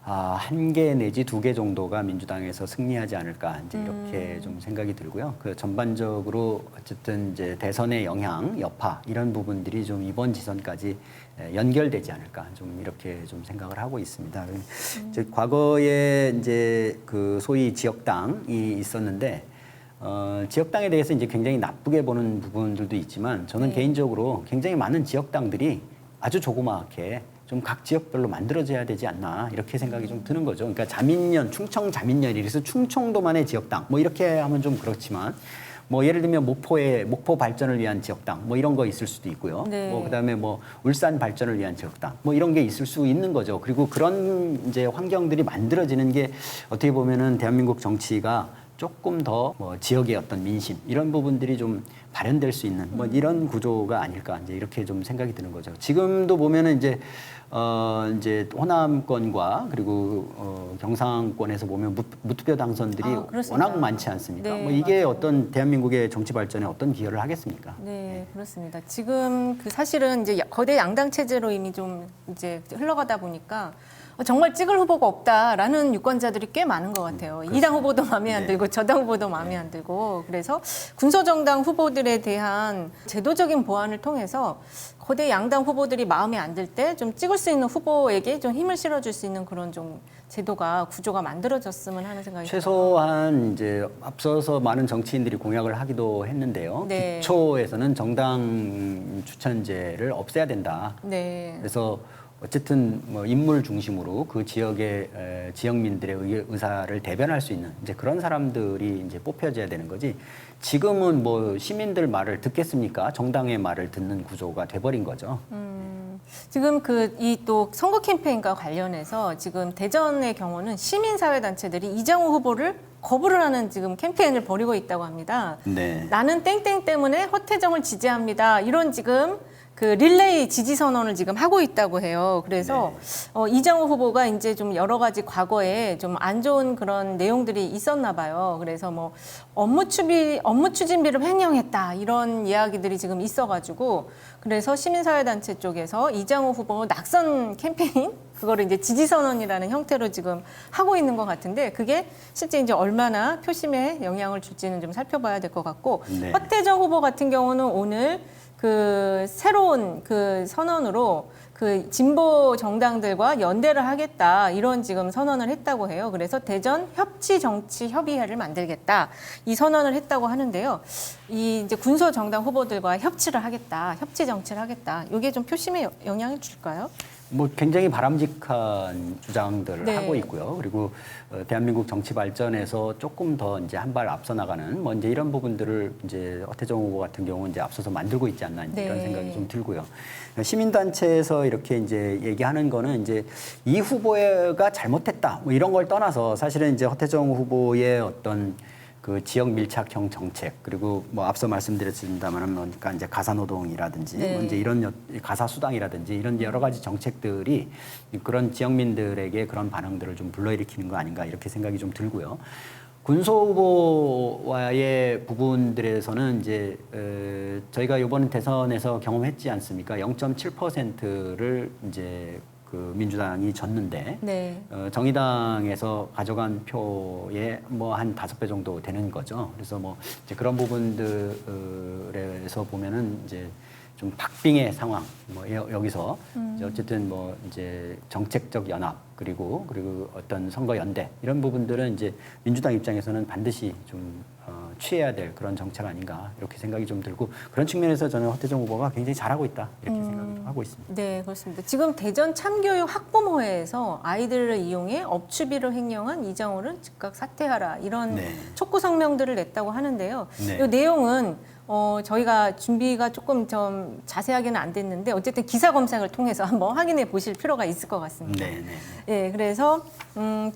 S2: 한 개 내지 두 개 정도가 민주당에서 승리하지 않을까 이제 이렇게 좀 생각이 들고요. 그 전반적으로 어쨌든 이제 대선의 영향, 여파 이런 부분들이 좀 이번 지선까지 연결되지 않을까 좀 이렇게 좀 생각을 하고 있습니다. 이제 과거에 이제 그 소위 지역당이 있었는데 지역당에 대해서 이제 굉장히 나쁘게 보는 부분들도 있지만 저는 개인적으로 굉장히 많은 지역당들이 아주 조그맣게 좀 각 지역별로 만들어져야 되지 않나 이렇게 생각이 좀 드는 거죠. 그러니까 자민련, 충청 자민련이 그래서 충청도만의 지역당 뭐 이렇게 하면 좀 그렇지만 뭐 예를 들면 목포 발전을 위한 지역당 뭐 이런 거 있을 수도 있고요.
S1: 네.
S2: 뭐 그다음에 뭐 울산 발전을 위한 지역당 뭐 이런 게 있을 수 있는 거죠. 그리고 그런 이제 환경들이 만들어지는 게 어떻게 보면은 대한민국 정치가 조금 더 뭐 지역의 어떤 민심 이런 부분들이 좀 발현될 수 있는 뭐 이런 구조가 아닐까 이제 이렇게 좀 생각이 드는 거죠. 지금도 보면은 이제 호남권과 그리고 경상권에서 보면 무투표 당선들이
S1: 그렇습니다.
S2: 워낙 많지 않습니까?
S1: 네,
S2: 뭐 이게
S1: 맞아요.
S2: 어떤 대한민국의 정치 발전에 어떤 기여를 하겠습니까?
S1: 네, 그렇습니다. 지금 그 사실은 이제 거대 양당 체제로 이미 좀 이제 흘러가다 보니까 정말 찍을 후보가 없다라는 유권자들이 꽤 많은 것 같아요. 이 당 후보도 마음에 안 들고 저당 후보도 마음에 안 들고 그래서 군소정당 후보들에 대한 제도적인 보완을 통해서 거대 양당 후보들이 마음에 안 들 때 좀 찍을 수 있는 후보에게 좀 힘을 실어줄 수 있는 그런 좀 제도가 구조가 만들어졌으면 하는 생각이 들어요.
S2: 최소한 이제 앞서서 많은 정치인들이 공약을 하기도 했는데요.
S1: 네.
S2: 기초에서는 정당 추천제를 없애야 된다.
S1: 네.
S2: 그래서 어쨌든 뭐 인물 중심으로 그 지역의 지역민들의 의사를 대변할 수 있는 이제 그런 사람들이 이제 뽑혀져야 되는 거지. 지금은 뭐 시민들 말을 듣겠습니까? 정당의 말을 듣는 구조가 돼버린 거죠.
S1: 지금 이 또 선거 캠페인과 관련해서 지금 대전의 경우는 시민사회단체들이 이장우 후보를 거부를 하는 지금 캠페인을 벌이고 있다고 합니다.
S2: 네.
S1: 나는 땡땡 때문에 허태정을 지지합니다. 이런 지금 그 릴레이 지지 선언을 지금 하고 있다고 해요. 그래서 이장우 후보가 이제 좀 여러 가지 과거에 좀 안 좋은 그런 내용들이 있었나 봐요. 그래서 뭐 업무 추진비를 횡령했다 이런 이야기들이 지금 있어가지고 그래서 시민사회단체 쪽에서 이장우 후보 낙선 캠페인 그거를 이제 지지 선언이라는 형태로 지금 하고 있는 것 같은데 그게 실제 이제 얼마나 표심에 영향을 줄지는 좀 살펴봐야 될 것 같고
S2: 네.
S1: 허태정 후보 같은 경우는 오늘 그 새로운 그 선언으로 그 진보 정당들과 연대를 하겠다 이런 지금 선언을 했다고 해요. 그래서 대전 협치 정치 협의회를 만들겠다 이 선언을 했다고 하는데요. 이 이제 군소 정당 후보들과 협치를 하겠다, 협치 정치를 하겠다. 이게 좀 표심에 영향을 줄까요?
S2: 뭐 굉장히 바람직한 주장들을
S1: 네.
S2: 하고 있고요. 그리고 대한민국 정치 발전에서 조금 더 이제 한 발 앞서 나가는 뭐 이제 이런 부분들을 이제 허태정 후보 같은 경우는 이제 앞서서 만들고 있지 않나 이제 이런
S1: 네.
S2: 생각이 좀 들고요. 시민단체에서 이렇게 이제 얘기하는 거는 이제 이 후보가 잘못했다 뭐 이런 걸 떠나서 사실은 이제 허태정 후보의 어떤 그 지역 밀착형 정책 그리고 뭐 앞서 말씀드렸습니다만은 그러니까 이제 가사노동이라든지
S1: 네.
S2: 뭐 이제 이런 가사수당이라든지 이런 여러 가지 정책들이 그런 지역민들에게 그런 반응들을 좀 불러일으키는 거 아닌가 이렇게 생각이 좀 들고요. 군소 후보와의 부분들에서는 이제 저희가 이번 대선에서 경험했지 않습니까? 0.7%를 이제 그 민주당이 졌는데
S1: 네.
S2: 정의당에서 가져간 표의 뭐 한 5배 정도 되는 거죠. 그래서 뭐 이제 그런 부분들에서 보면은 이제 좀 박빙의 상황, 뭐 여기서 이제 어쨌든 뭐 이제 정책적 연합 그리고 어떤 선거 연대 이런 부분들은 이제 민주당 입장에서는 반드시 좀 취해야 될 그런 정책 아닌가 이렇게 생각이 좀 들고 그런 측면에서 저는 허태정 후보가 굉장히 잘하고 있다 이렇게 생각을 하고 있습니다.
S1: 네, 그렇습니다. 지금 대전 참교육 학부모회에서 아이들을 이용해 업추비를 횡령한 이장호를 즉각 사퇴하라 이런
S2: 네.
S1: 촉구 성명들을 냈다고 하는데요.
S2: 네.
S1: 이 내용은 저희가 준비가 조금 좀 자세하게는 안 됐는데 어쨌든 기사 검색을 통해서 한번 확인해 보실 필요가 있을 것 같습니다.
S2: 네, 네.
S1: 네, 그래서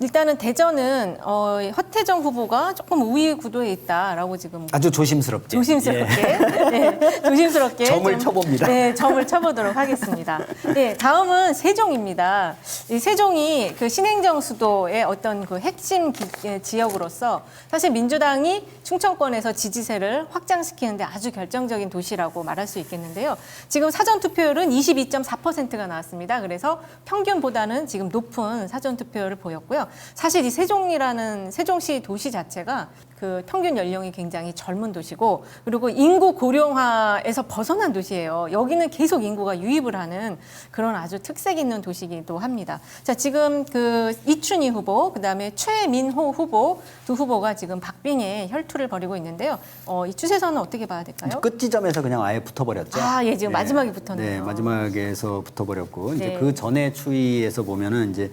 S1: 일단은 대전은 허태정 후보가 조금 우위 구도에 있다라고 지금
S2: 아주 조심스럽게.
S1: 조심스럽게, 네, 조심스럽게
S2: 점을 쳐봅니다.
S1: 네, 점을 쳐보도록 하겠습니다. 네, 다음은 세종입니다. 이 세종이 그 신행정 수도의 어떤 그 핵심 지역으로서 사실 민주당이 충청권에서 지지세를 확장시키는데 아주 결정적인 도시라고 말할 수 있겠는데요. 지금 사전 투표율은 22.4%가 나왔습니다. 그래서 평균보다는 지금 높은 사전 투표율을 보였고요. 사실 이 세종시 도시 자체가 그 평균 연령이 굉장히 젊은 도시고 그리고 인구 고령화에서 벗어난 도시예요. 여기는 계속 인구가 유입을 하는 그런 아주 특색 있는 도시이기도 합니다. 자, 지금 그 이춘희 후보, 그다음에 최민호 후보 두 후보가 지금 박빙의 혈투를 벌이고 있는데요. 이 추세선은 어떻게 봐야 될까요?
S2: 끝 지점에서 그냥 아예 붙어버렸죠.
S1: 아, 예, 지금 마지막에 붙었네요.
S2: 네, 마지막에서 붙어버렸고 이제
S1: 네.
S2: 그 전에 추이에서 보면은 이제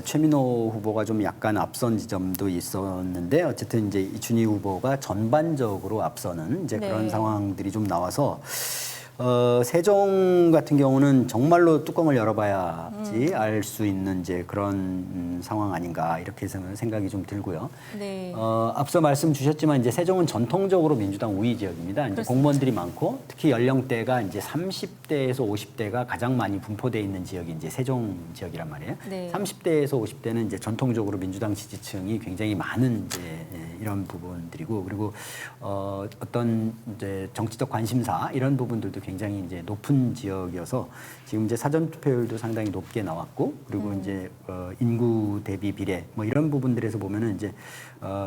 S2: 최민호 후보가 좀 약간 앞선 지점도 있었는데 어쨌든 이제 이춘희 후보가 전반적으로 앞서는 이제 그런
S1: 네.
S2: 상황들이 좀 나와서 세종 같은 경우는 정말로 뚜껑을 열어봐야지 알 수 있는 이제 그런 상황 아닌가 이렇게 생각이 좀 들고요.
S1: 네.
S2: 앞서 말씀 주셨지만 이제 세종은 전통적으로 민주당 우위 지역입니다. 이제
S1: 그렇습니다.
S2: 공무원들이 많고 특히 연령대가 이제 30대에서 50대가 가장 많이 분포되어 있는 지역이 이제 세종 지역이란 말이에요.
S1: 네.
S2: 30대에서 50대는 이제 전통적으로 민주당 지지층이 굉장히 많은 이제 이런 부분들이고 그리고 어떤 이제 정치적 관심사 이런 부분들도 굉장히 이제 높은 지역이어서 지금 이제 사전 투표율도 상당히 높게 나왔고 그리고 이제 인구 대비 비례 뭐 이런 부분들에서 보면은 이제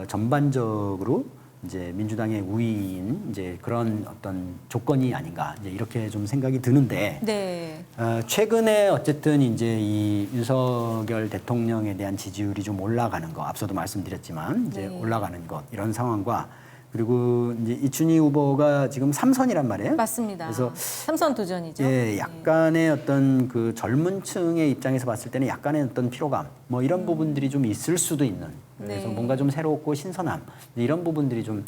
S2: 전반적으로 이제 민주당의 우위인 이제 그런 어떤 조건이 아닌가 이제 이렇게 좀 생각이 드는데
S1: 네.
S2: 최근에 어쨌든 이제 이 윤석열 대통령에 대한 지지율이 좀 올라가는 거 앞서도 말씀드렸지만 이제
S1: 네.
S2: 올라가는 것 이런 상황과 그리고 이제 이춘희 후보가 지금 3선이란 말이에요.
S1: 맞습니다.
S2: 그래서
S1: 삼선 도전이죠.
S2: 예, 약간의 어떤 그 젊은 층의 입장에서 봤을 때는 약간의 어떤 피로감 뭐 이런 부분들이 좀 있을 수도 있는 그래서
S1: 네.
S2: 뭔가 좀 새롭고 신선함 이런 부분들이 좀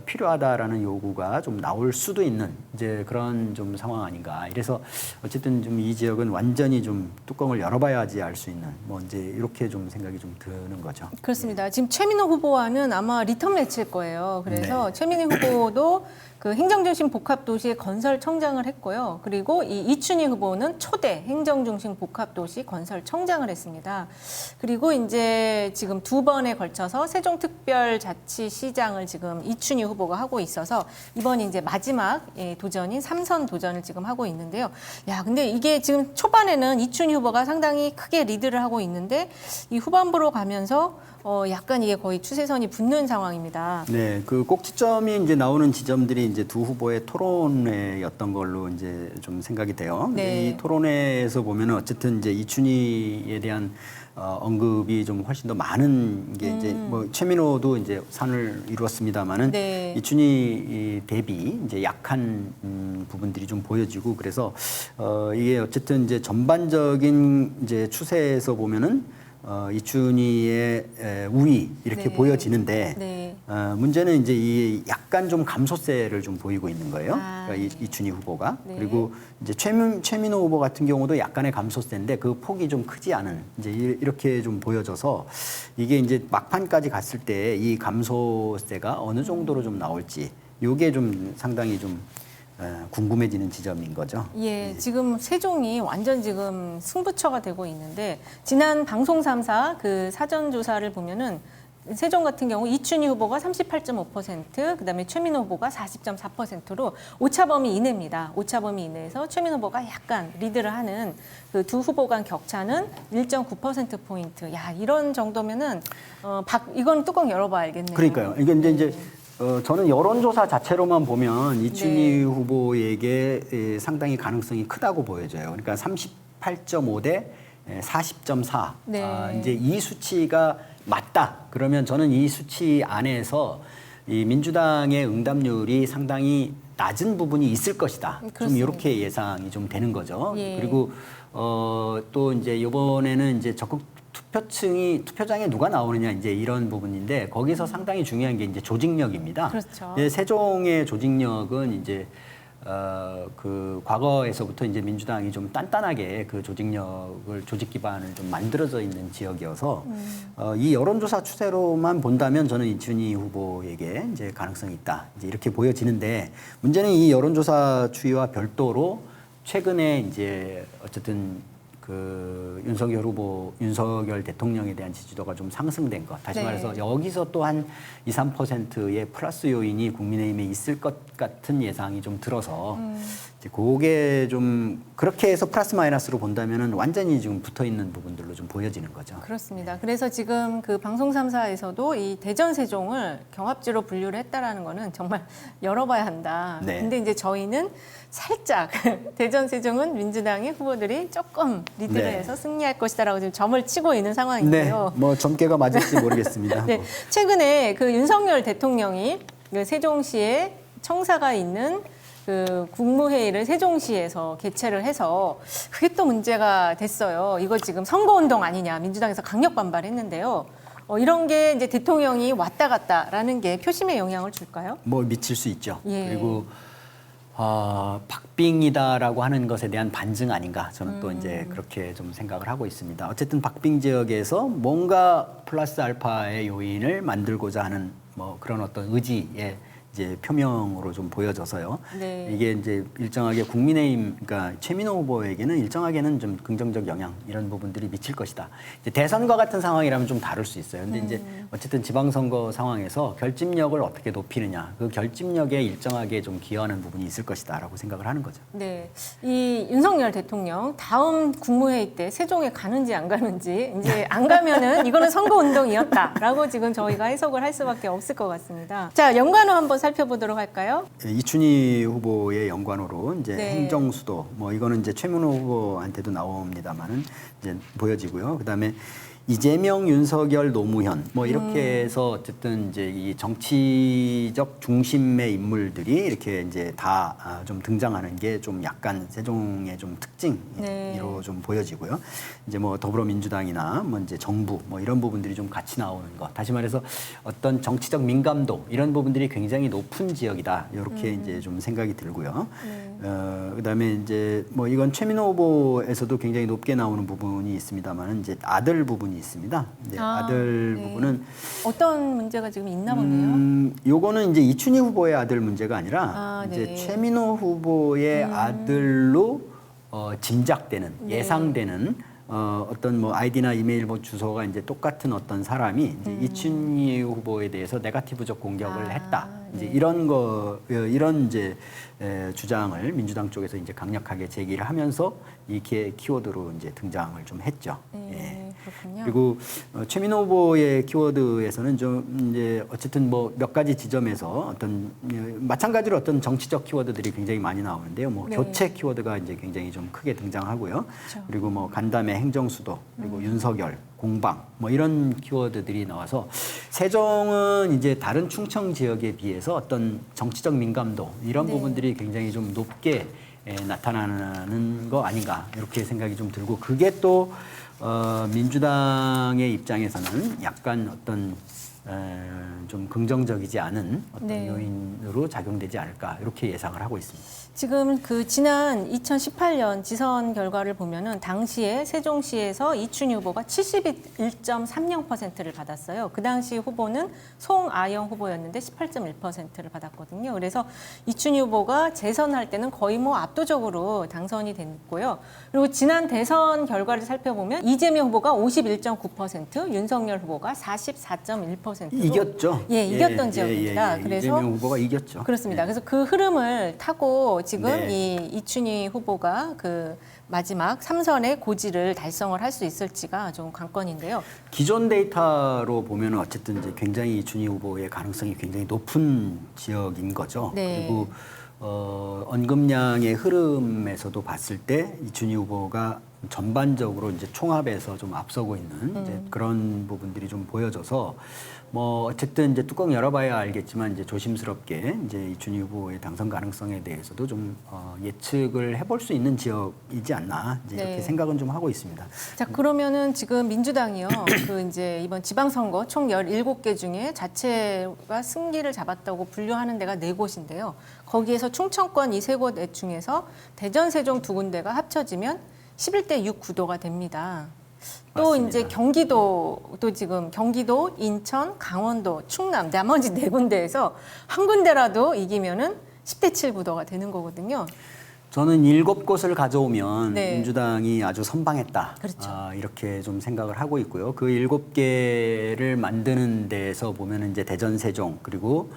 S2: 필요하다라는 요구가 좀 나올 수도 있는 이제 그런 좀 상황 아닌가. 이래서 어쨌든 좀 이 지역은 완전히 좀 뚜껑을 열어봐야지 알 수 있는 뭐 이제 이렇게 좀 생각이 좀 드는 거죠.
S1: 그렇습니다. 지금 최민호 후보와는 아마 리턴 매치일 거예요. 그래서 최민희 후보도 그 행정중심 복합도시의 건설청장을 했고요. 그리고 이 이춘희 후보는 초대 행정중심 복합도시 건설청장을 했습니다. 그리고 이제 지금 두 번에 걸쳐서 세종특별자치시장을 지금 이춘희 후보가 하고 있어서 이번이 이제 마지막 도전인 3선 도전을 지금 하고 있는데요. 야, 근데 이게 지금 초반에는 이춘희 후보가 상당히 크게 리드를 하고 있는데 이 후반부로 가면서 약간 이게 거의 추세선이 붙는 상황입니다.
S2: 네, 그 꼭지점이 이제 나오는 지점들이 이제 두 후보의 토론회였던 걸로 이제 좀 생각이 돼요. 근데
S1: 네.
S2: 이 토론회에서 보면은 어쨌든 이제 이춘희에 대한 언급이 좀 훨씬 더 많은 게 이제 뭐 최민호도 이제 산을 이루었습니다만은
S1: 네.
S2: 이춘희 대비 이제 약한 부분들이 좀 보여지고 그래서 이게 어쨌든 이제 전반적인 이제 추세에서 보면은 이춘희의 우위 이렇게
S1: 네.
S2: 보여지는데
S1: 네.
S2: 문제는 이제 이 약간 좀 감소세를 좀 보이고 있는 거예요.
S1: 아,
S2: 그러니까 이춘희 후보가
S1: 네.
S2: 그리고 이제 최민호 후보 같은 경우도 약간의 감소세인데 그 폭이 좀 크지 않은 이제 이렇게 좀 보여져서 이게 이제 막판까지 갔을 때 이 감소세가 어느 정도로 좀 나올지 이게 좀 상당히 좀 궁금해지는 지점인 거죠.
S1: 예, 지금 세종이 완전 지금 승부처가 되고 있는데 지난 방송 3사 그 사전 조사를 보면은 세종 같은 경우 이춘희 후보가 38.5%, 그다음에 최민호 후보가 40.4%로 오차 범위 이내입니다. 오차 범위 이내에서 최민호 후보가 약간 리드를 하는 그 두 후보 간 격차는 1.9% 포인트. 야, 이런 정도면은 이건 뚜껑 열어봐 알겠네요.
S2: 그러니까요. 이게 이제 저는 여론조사 자체로만 보면 이춘희
S1: 네.
S2: 후보에게 상당히 가능성이 크다고 보여져요. 그러니까 38.5 대 40.4.
S1: 네.
S2: 이제 이 수치가 맞다. 그러면 저는 이 수치 안에서 이 민주당의 응답률이 상당히 낮은 부분이 있을 것이다. 좀
S1: 그렇습니다.
S2: 이렇게 예상이 좀 되는 거죠.
S1: 예.
S2: 그리고 또 이제 이번에는 이제 적극 투표장에 누가 나오느냐 이제 이런 부분인데 거기서 상당히 중요한 게 이제 조직력입니다.
S1: 그렇죠.
S2: 예, 세종의 조직력은 이제 그 과거에서부터 이제 민주당이 좀 단단하게 그 조직 기반을 좀 만들어져 있는 지역이어서 이 여론조사 추세로만 본다면 저는 이춘희 후보에게 이제 가능성이 있다. 이제 이렇게 보여지는데 문제는 이 여론조사 추이와 별도로 최근에 이제 어쨌든 그 윤석열 대통령에 대한 지지도가 좀 상승된 것. 다시
S1: 네.
S2: 말해서 여기서 또 한 2, 3%의 플러스 요인이 국민의힘에 있을 것 같은 예상이 좀 들어서 이제 그게 좀 그렇게 해서 플러스 마이너스로 본다면은 완전히 지금 붙어 있는 부분들로 좀 보여지는 거죠.
S1: 그렇습니다. 그래서 지금 그 방송 3사에서도 이 대전 세종을 경합지로 분류를 했다라는 거는 정말 열어봐야 한다.
S2: 네.
S1: 근데 이제 저희는 살짝 대전 세종은 민주당의 후보들이 조금 리드를
S2: 네.
S1: 해서 승리할 것이다라고 지금 점을 치고 있는
S2: 네,
S1: 상황인데요.
S2: 뭐 점괘가 맞을지 모르겠습니다.
S1: 네, 최근에 그 윤석열 대통령이 그 세종시에 청사가 있는 그 국무회의를 세종시에서 개최를 해서 그게 또 문제가 됐어요. 이거 지금 선거운동 아니냐 민주당에서 강력 반발했는데요. 이런 게 이제 대통령이 왔다 갔다라는 게 표심에 영향을 줄까요?
S2: 뭐 미칠 수 있죠.
S1: 예.
S2: 그리고 박빙이다라고 하는 것에 대한 반증 아닌가 저는 또 이제 그렇게 좀 생각을 하고 있습니다. 어쨌든 박빙 지역에서 뭔가 플러스 알파의 요인을 만들고자 하는 뭐 그런 어떤 의지의 이제 표명으로 좀 보여져서요.
S1: 네.
S2: 이게 이제 일정하게 국민의힘, 그러니까 최민호 후보에게는 일정하게는 좀 긍정적 영향 이런 부분들이 미칠 것이다. 이제 대선과 같은 상황이라면 좀 다를 수 있어요. 근데 이제 어쨌든 지방선거 상황에서 결집력을 어떻게 높이느냐, 그 결집력에 일정하게 좀 기여하는 부분이 있을 것이다라고 생각을 하는 거죠.
S1: 네, 이 윤석열 대통령 다음 국무회의 때 세종에 가는지 안 가는지 이제 안 가면은 이거는 선거운동이었다라고 지금 저희가 해석을 할 수밖에 없을 것 같습니다. 자, 연관어 한번 살펴보도록 할까요?
S2: 이춘희 후보의 연관으로 이제
S1: 네.
S2: 행정수도 뭐 이거는 이제 최민호 후보한테도 나옵니다만은 이제 보여지고요. 그다음에 이재명, 윤석열, 노무현 뭐 이렇게 해서 어쨌든 이제 이 정치적 중심의 인물들이 이렇게 이제 다 좀 등장하는 게 좀 약간 세종의 좀 특징으로
S1: 네.
S2: 좀 보여지고요. 이제 뭐 더불어민주당이나 뭐 이제 정부 뭐 이런 부분들이 좀 같이 나오는 것. 다시 말해서 어떤 정치적 민감도 이런 부분들이 굉장히 높은 지역이다. 이렇게 이제 좀 생각이 들고요. 그다음에 이제 뭐 이건 최민호 후보에서도 굉장히 높게 나오는 부분이 있습니다만은 이제 아들 부분이 있습니다. 이제 아들
S1: 네.
S2: 부분은
S1: 어떤 문제가 지금 있나 보네요.
S2: 요거는 이제 이춘희 후보의 아들 문제가 아니라 이제
S1: 네.
S2: 최민호 후보의 아들로 짐작되는
S1: 네.
S2: 예상되는 어떤 뭐 아이디나 이메일 뭐 주소가 이제 똑같은 어떤 사람이 이제 이춘희 후보에 대해서 네거티브적 공격을 했다. 이제
S1: 네.
S2: 이런 이제 주장을 민주당 쪽에서 이제 강력하게 제기를 하면서 이렇게 키워드로 이제 등장을 좀 했죠.
S1: 네, 그렇군요.
S2: 그리고 최민호 후보의 키워드에서는 좀 이제 어쨌든 뭐 몇 가지 지점에서 어떤 마찬가지로 어떤 정치적 키워드들이 굉장히 많이 나오는데요. 뭐
S1: 네.
S2: 교체 키워드가 이제 굉장히 좀 크게 등장하고요.
S1: 그렇죠.
S2: 그리고 뭐 간담회 행정수도 그리고 윤석열 공방 뭐 이런 키워드들이 나와서 세종은 이제 다른 충청 지역에 비해서 어떤 정치적 민감도 이런
S1: 네.
S2: 부분들이 굉장히 좀 높게 나타나는 거 아닌가 이렇게 생각이 좀 들고 그게 또 민주당의 입장에서는 약간 어떤 좀 긍정적이지 않은 어떤
S1: 네.
S2: 요인으로 작용되지 않을까 이렇게 예상을 하고 있습니다.
S1: 지금 그 지난 2018년 지선 결과를 보면은 당시에 세종시에서 이춘희 후보가 71.30%를 받았어요. 그 당시 후보는 송아영 후보였는데 18.1%를 받았거든요. 그래서 이춘희 후보가 재선할 때는 거의 뭐 압도적으로 당선이 됐고요. 그리고 지난 대선 결과를 살펴보면 이재명 후보가 51.9%, 윤석열 후보가 44.1%로
S2: 이겼죠.
S1: 예, 이겼던 지역입니다. 그래서
S2: 이재명 후보가 이겼죠.
S1: 그렇습니다. 그래서 그 흐름을 타고 지금
S2: 네.
S1: 이 이춘희 후보가 그 마지막 3선의 고지를 달성을 할 수 있을지가 좀 관건인데요.
S2: 기존 데이터로 보면 어쨌든 이제 굉장히 이춘희 후보의 가능성이 굉장히 높은 지역인 거죠.
S1: 네.
S2: 그리고 언급량의 흐름에서도 봤을 때 이춘희 후보가 전반적으로 이제 총합에서 좀 앞서고 있는 이제 그런 부분들이 좀 보여져서 뭐 어쨌든 이제 뚜껑 열어봐야 알겠지만 이제 조심스럽게 이제 이춘희 후보의 당선 가능성에 대해서도 좀 예측을 해볼 수 있는 지역이지 않나 이제 이렇게
S1: 네.
S2: 생각은 좀 하고 있습니다.
S1: 자, 그러면은 지금 민주당이요. 그 이제 이번 지방선거 총 17개 중에 자체가 승기를 잡았다고 분류하는 데가 4곳인데요. 거기에서 충청권 이 3곳 중에서 대전, 세종 2군데가 합쳐지면 11대 6 구도가 됩니다. 또
S2: 맞습니다.
S1: 이제 경기도도 지금 경기도, 인천, 강원도, 충남 나머지 4군데에서 한 군데라도 이기면은 10대 7 구도가 되는 거거든요.
S2: 저는 7곳을 가져오면
S1: 네.
S2: 민주당이 아주 선방했다.
S1: 그렇죠.
S2: 이렇게 좀 생각을 하고 있고요. 그 7개를 만드는 데에서 보면은 이제 대전, 세종 그리고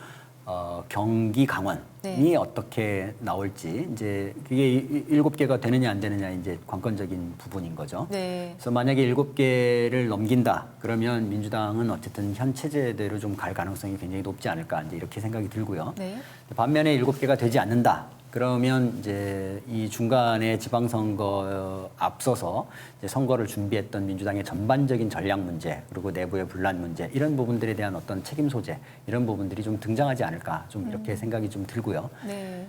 S2: 경기, 강원이
S1: 네.
S2: 어떻게 나올지 이제 그게 7개가 되느냐 안 되느냐 이제 관건적인 부분인 거죠.
S1: 네.
S2: 그래서 만약에 7개를 넘긴다 그러면 민주당은 어쨌든 현 체제대로 좀 갈 가능성이 굉장히 높지 않을까 이제 이렇게 생각이 들고요.
S1: 네.
S2: 반면에 7개가 되지 않는다. 그러면 이제 이 중간에 지방선거 앞서서 이제 선거를 준비했던 민주당의 전반적인 전략 문제 그리고 내부의 분란 문제 이런 부분들에 대한 어떤 책임 소재 이런 부분들이 좀 등장하지 않을까 좀 이렇게 생각이 좀 들고요.
S1: 네.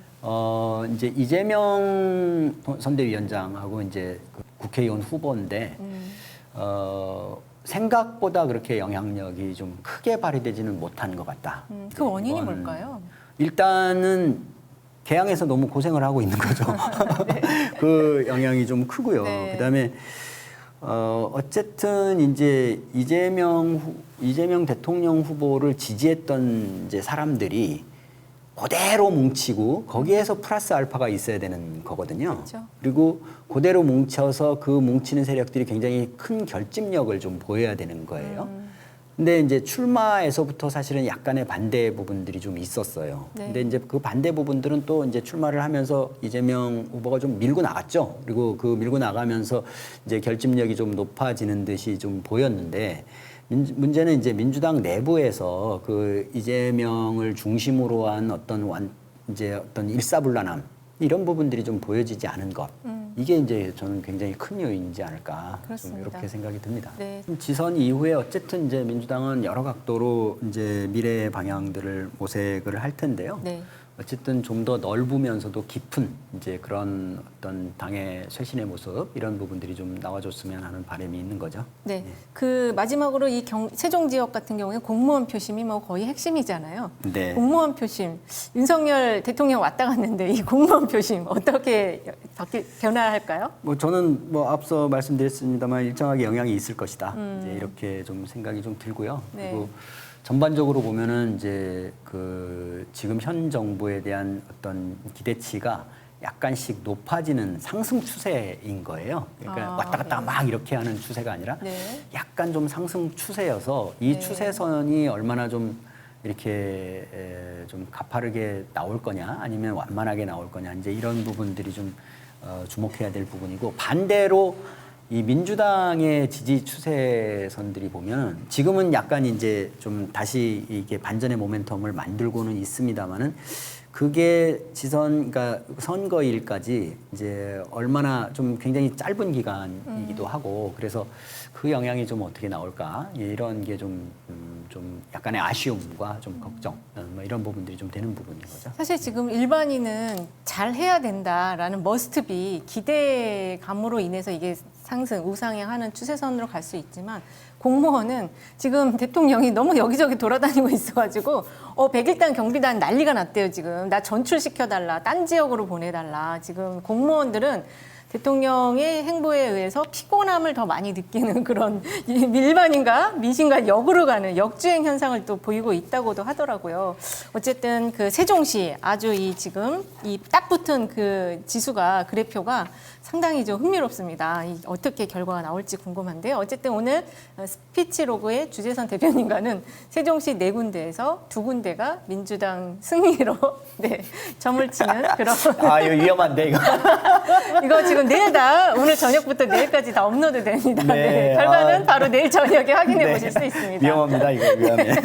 S2: 이제 이재명 선대위원장하고 이제 그 국회의원 후보인데 생각보다 그렇게 영향력이 좀 크게 발휘되지는 못한 것 같다.
S1: 그 원인이
S2: 이건
S1: 뭘까요?
S2: 일단은 개항에서 너무 고생을 하고 있는 거죠. 그 영향이 좀 크고요.
S1: 네.
S2: 그다음에 어쨌든 이제 이재명 대통령 후보를 지지했던 이제 사람들이 그대로 뭉치고 거기에서 플러스 알파가 있어야 되는 거거든요.
S1: 그렇죠.
S2: 그리고 그대로 뭉쳐서 그 뭉치는 세력들이 굉장히 큰 결집력을 좀 보여야 되는 거예요. 근데 이제 출마에서부터 사실은 약간의 반대 부분들이 좀 있었어요.
S1: 네.
S2: 근데 이제 그 반대 부분들은 또 이제 출마를 하면서 이재명 후보가 좀 밀고 나갔죠. 그리고 그 밀고 나가면서 이제 결집력이 좀 높아지는 듯이 좀 보였는데 문제는 이제 민주당 내부에서 그 이재명을 중심으로 한 이제 어떤 일사불란함 이런 부분들이 좀 보여지지 않은 것. 이게 이제 저는 굉장히 큰 요인이지 않을까.
S1: 그렇습니다.
S2: 좀 이렇게 생각이 듭니다.
S1: 네.
S2: 지선 이후에 어쨌든 이제 민주당은 여러 각도로 이제 미래의 방향들을 모색을 할 텐데요.
S1: 네.
S2: 어쨌든 좀 더 넓으면서도 깊은 이제 그런 어떤 당의 쇄신의 모습 이런 부분들이 좀 나와줬으면 하는 바람이 있는 거죠.
S1: 네. 그 마지막으로 이 세종 지역 같은 경우에 공무원 표심이 뭐 거의 핵심이잖아요.
S2: 네.
S1: 공무원 표심. 윤석열 대통령 왔다 갔는데 이 공무원 표심 어떻게 변화할까요?
S2: 뭐 저는 뭐 앞서 말씀드렸습니다만 일정하게 영향이 있을 것이다. 이제 이렇게 좀 생각이 좀 들고요.
S1: 네.
S2: 그리고 전반적으로 보면은 이제 그 지금 현 정부에 대한 어떤 기대치가 약간씩 높아지는 상승 추세인 거예요. 그러니까 왔다 갔다
S1: 네.
S2: 막 이렇게 하는 추세가 아니라
S1: 네.
S2: 약간 좀 상승 추세여서 이
S1: 네.
S2: 추세선이 얼마나 좀 이렇게 좀 가파르게 나올 거냐 아니면 완만하게 나올 거냐 이제 이런 부분들이 좀 주목해야 될 부분이고 반대로 이 민주당의 지지 추세선들이 보면 지금은 약간 이제 좀 다시 이게 반전의 모멘텀을 만들고는 있습니다만은 그게 그러니까 선거일까지 이제 얼마나 좀 굉장히 짧은 기간이기도 하고 그래서 그 영향이 좀 어떻게 나올까 이런 게 좀 약간의 아쉬움과 좀 걱정 뭐 이런 부분들이 좀 되는 부분인 거죠.
S1: 사실 지금 일반인은 잘 해야 된다라는 머스트비 기대감으로 인해서 이게 상승, 우상향하는 추세선으로 갈 수 있지만 공무원은 지금 대통령이 너무 여기저기 돌아다니고 있어가지고 101단 경비단 난리가 났대요 지금. 나 전출시켜달라, 딴 지역으로 보내달라. 지금 공무원들은 대통령의 행보에 의해서 피곤함을 더 많이 느끼는 그런 일반인과 민심과 역으로 가는 역주행 현상을 또 보이고 있다고도 하더라고요. 어쨌든 그 세종시 아주 지금 이 딱 붙은 그 지수가 그래프가 상당히 좀 흥미롭습니다. 어떻게 결과가 나올지 궁금한데요. 어쨌든 오늘 스피치로그의 주재선 대변인과는 세종시 4군데에서 2군데가 민주당 승리로 네, 점을 치는 그런
S2: 이거 위험한데 이거.
S1: 이거 지금 지금 내일 다 오늘 저녁부터 내일까지 다 업로드 됩니다.
S2: 네.
S1: 네, 결과는
S2: 아.
S1: 바로 내일 저녁에 확인해
S2: 네.
S1: 보실 수 있습니다.
S2: 위험합니다. 이거 위험해.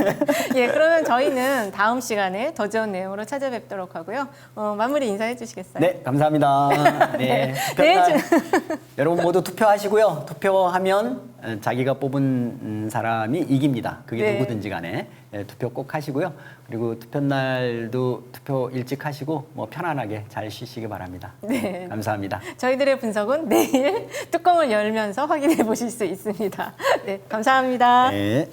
S1: 예, 그러면 저희는 다음 시간에 더 좋은 내용으로 찾아뵙도록 하고요. 마무리 인사해 주시겠어요?
S2: 네, 감사합니다. 네. 투표날 여러분 모두 투표하시고요. 투표하면 자기가 뽑은 사람이 이깁니다. 그게
S1: 네.
S2: 누구든지 간에 투표 꼭 하시고요. 그리고 투표날도 투표 일찍 하시고 뭐 편안하게 잘 쉬시기 바랍니다.
S1: 네.
S2: 감사합니다.
S1: 저희들의 분석은 내일 뚜껑을 열면서 확인해 보실 수 있습니다. 네, 감사합니다.
S2: 네.